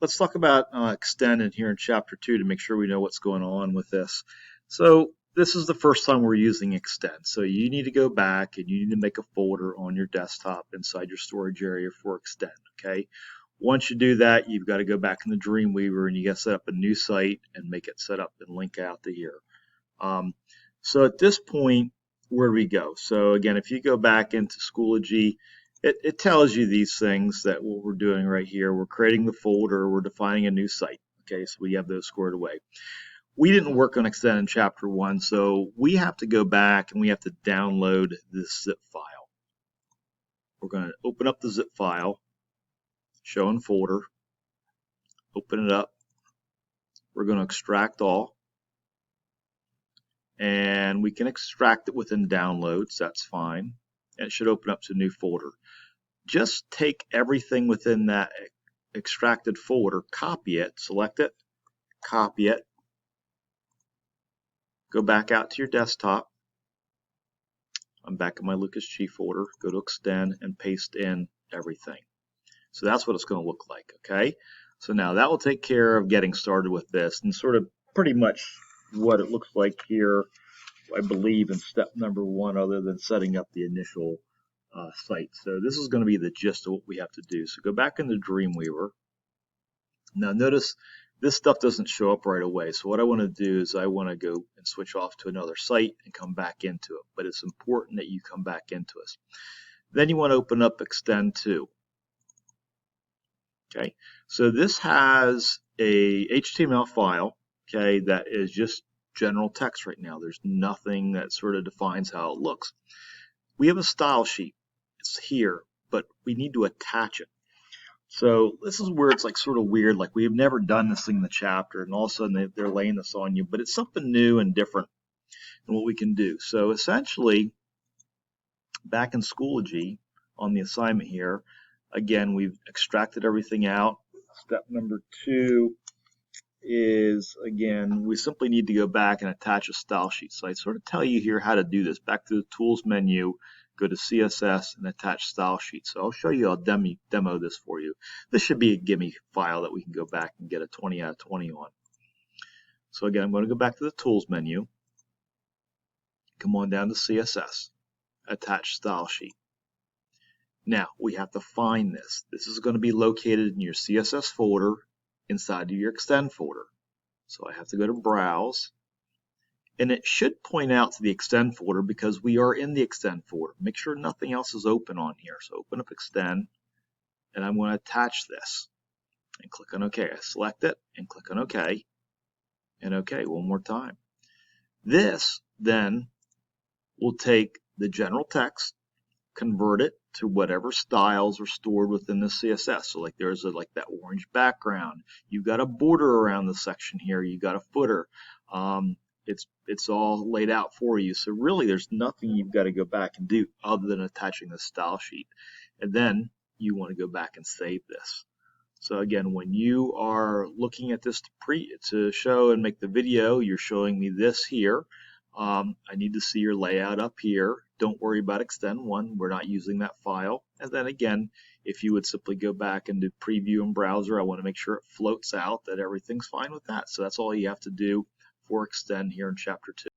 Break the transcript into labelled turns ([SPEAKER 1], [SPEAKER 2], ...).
[SPEAKER 1] let's talk about extend in here in chapter 2 to make sure we know what's going on with this. So this is the first time we're using extend. So you need to go back and you need to make a folder on your desktop inside your storage area for extend, okay? Once you do that, you've got to go back in the Dreamweaver and you got to set up a new site and make it set up and link out to here. So at this point, where do we go? So again, if you go back into Schoology, it tells you these things that what we're doing right here. We're creating the folder, we're defining a new site. Okay, so we have those squared away. We didn't work on extend in chapter 1, so we have to go back and we have to download this zip file. We're going to open up the zip file, show in folder, open it up. We're going to extract all, and we can extract it within downloads, that's fine. And it should open up to a new folder. Just take everything within that extracted folder, copy it, select it, copy it, go back out to your desktop. I'm back in my Lucas G folder, go to extend and paste in everything. So that's what it's going to look like, okay? So now that will take care of getting started with this and sort of pretty much what it looks like here, I believe, in step number 1, other than setting up the initial site. So this is going to be the gist of what we have to do. So go back into Dreamweaver. Now notice this stuff doesn't show up right away. So what I want to do is I want to go and switch off to another site and come back into it. But it's important that you come back into it. Then you want to open up Extend 2. Okay, so this has a HTML file, okay, that is just general text right now. There's nothing that sort of defines how it looks. We have a style sheet. It's here, but we need to attach it. So this is where it's like sort of weird, like we have never done this thing in the chapter, and all of a sudden they're laying this on you, but it's something new and different than what we can do. So essentially, back in Schoology on the assignment here, again, we've extracted everything out. Step number 2 is, again, we simply need to go back and attach a style sheet. So I sort of tell you here how to do this. Back to the Tools menu, go to CSS and attach style sheet. So I'll show you, I'll demo this for you. This should be a gimme file that we can go back and get a 20 out of 20 on. So again, I'm going to go back to the Tools menu, come on down to CSS, attach style sheet. Now, we have to find this. This is going to be located in your CSS folder inside of your Extend folder. So I have to go to Browse, and it should point out to the Extend folder because we are in the Extend folder. Make sure nothing else is open on here. So open up Extend, and I'm going to attach this and click on OK. I select it and click on OK, and OK one more time. This then will take the general text, convert it to whatever styles are stored within the CSS. So like there's like that orange background. You've got a border around the section here. You got a footer. It's all laid out for you. So really there's nothing you've got to go back and do other than attaching the style sheet. And then you want to go back and save this. So again, when you are looking at this to show and make the video, you're showing me this here. I need to see your layout up here. Don't worry about Extend 1. We're not using that file. And then again, if you would simply go back and do Preview in Browser, I want to make sure it floats out that everything's fine with that. So that's all you have to do for Extend here in Chapter 2.